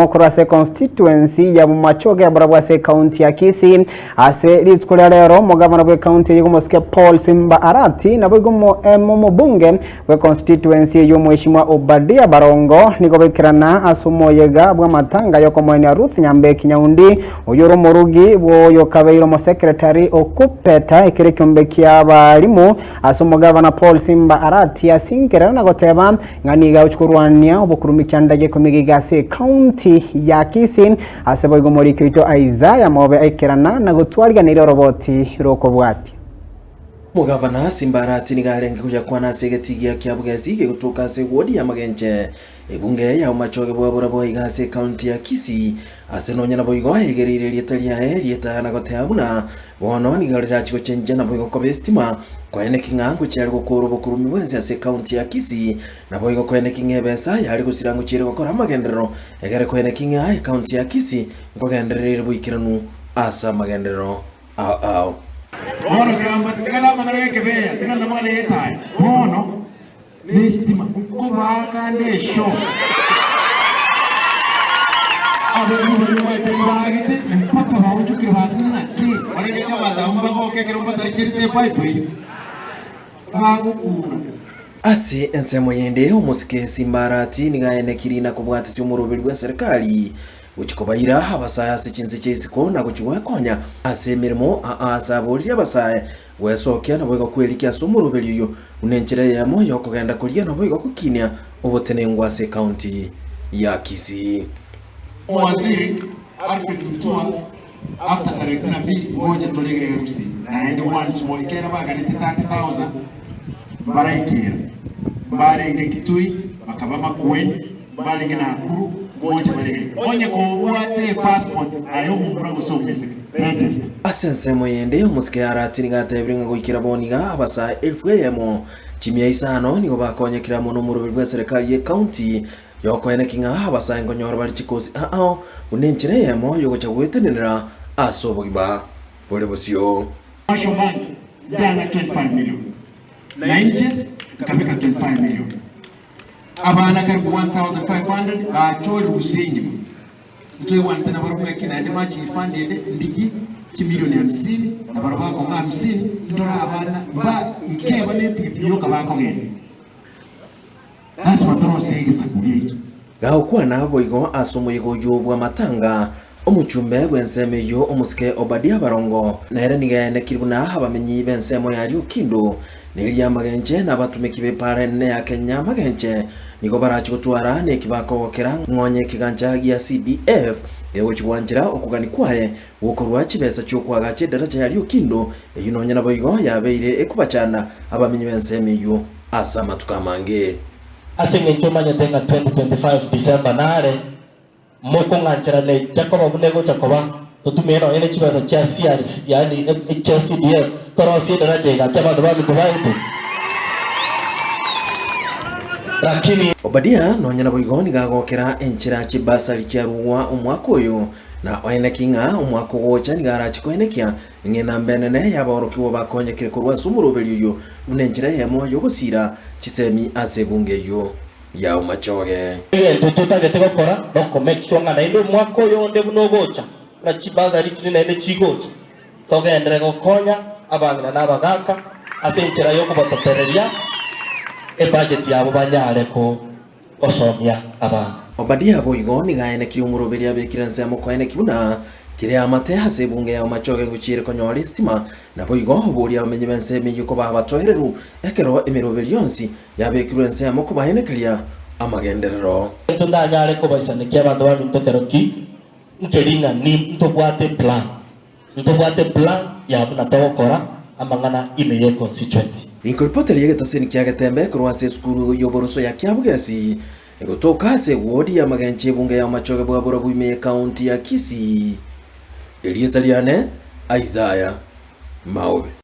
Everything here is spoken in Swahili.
Kurase constituency ya Mumachoge ya Barabwase county ya Kisii ase litskula lero mugavana bwe county y'Umosike Paul Simba Arati na bwe mubunge bwe constituency y'Umweshimwa Obadia Barongo nigobekirana asumoyega bwa matanga yoko mwene Ruth Nyambe Kinyaundi uyoro murugi bwo kabeiro mo secretary okupeta ekerekyombe ky'abalimu asumugavana Paul Simba Arati asinkera na goteba nganiga uchukurwania obukurumikandage komigigase county ya Kisii asebo igomori kirito Isaiah mobe aikerana na gutwariganira roboti roko bwati Mugavana Simba Arati nigarenga kuja kwana segetigia kyabugezi gutuka se wodi ya Magenche ebunge ya Umachoge bwabura boigase county ya Kisii asenonya na boigo hegerire lietalia lieta na goteabuna bono nigarira chiko chenje na boigo kobestima kwene kingangu cyari gukuru bukurumi wenzi ase county ya Kisii na boigo kwene kingebesa yari gusirango cyire gukora magendero egere kwene kinga county ya Kisii ngogenderere buikiranu asa magendero Bono kama manere kebea tingana mwana yetai bono nestima kubaka ndesho abulu mwete bagite mpaka bawuju kirhatuna ki wale kama damba ko kekero patarikirite pipe bagukura ase ensemo yende Umosike Simba Arati nigaene kirina kubwatisi umurubiri rwa serikali uchikobaira abasaya sechinze chesiko na kuchwe konya ase mirimo asabulira abasaya wesokya na bwego kwelikia sumurubiri yo unenchire yamo yokogenda kulia na bwego kukinya obotenengwa ase county ya Kisii. Waziri Alfred Mutua after tarehe 12 moja tolege FC na ende once more ikera baga ni 30,000 baraikira barenge Kitui bakabama kwen barenge na Nakuru moja barenge onye ko wate passport ayo murago so message register asense moyende Umosike Arati nigatebringa gukira boniga abasa elfwemo chimia isano nigo bakonyekira muno murubiri rwa serikali ye county yoko ene kinga abasa ngonyora bali chikosi unenchire yemo yogo chagwetenera asobogiba bole bosio Mashomani jana 25 million na nje ikafika 25 million abana karibu 1500 acholi usingi mtoi wanatana barabara kina ndi machi ifande ndiki kimilioni 50 na barabara ko 50 ndora abana ba ikeba ne pipiyo kabako ngene that's what I'm saying is a gaho kwa nabo igo asumuyigo yobwa matanga omuchumbe bwenseme yo Umosike Obadia Barongo na era nigayene kiribuna abamenyi bensemo ya Rukindo Nelia Magenche na batumiki be parene ya Kenya Magenche nigo barachi gutwara ne kibako kera ngonye kiganja ya CDF ewe chwanjira okugani kwaye wokorwa chibesa cyo kwagache daraja ya Rukindo eyinonya nabo igo yabeire ekubachana abamenyi benseme yo asama tukamange asenge chomanya tenga 2025 December nare moko nganchira ne Jacob bunego Jacoba tutumeno ene chibasa cha CRC yani HCDF torosi daraja ga kama bantu baite lakini Obadia nonya nabo igo nigagokera enchira chibasa licharuwa umwako uyu na oene kinga umwako gocha nigarachi koenekia ngena mbenene yaborokiwo bakonyekire kurwa sumurubiri yo unenchira yemo yogosira chisemi asebunge yo ya Umachoge tutagete gukora no komekyo ngana inde umwako yonde bunogocha na chibaza litri na inde chigocha togendere gokonya abangana nabagaka asenchira yo kubatotereria budget yabo banyare ko osomya abana Obadia boigo nigaene ki umurubiri abekiranse amokoene kibuna kire amate hasebunge ya Umachoge nguchire konyori stima na boigo buri abamenye bense miyuko babatohereru ekero emirubiri yonsi yabekiranse amoko bahenekeria amagenderero ndanyare ko baisanikia abantu babitokeroki nkelinga ni ntobwate plan ya natokora amangana imeye constituency incorporate yege taseni kyagetembe kurwase skuru yoboroso ya kyabugesi egotoka se wodi ya Magenche bunge ya Umachoge bwabura buime county ya Kisii Eliezaliane Isaiah Mawe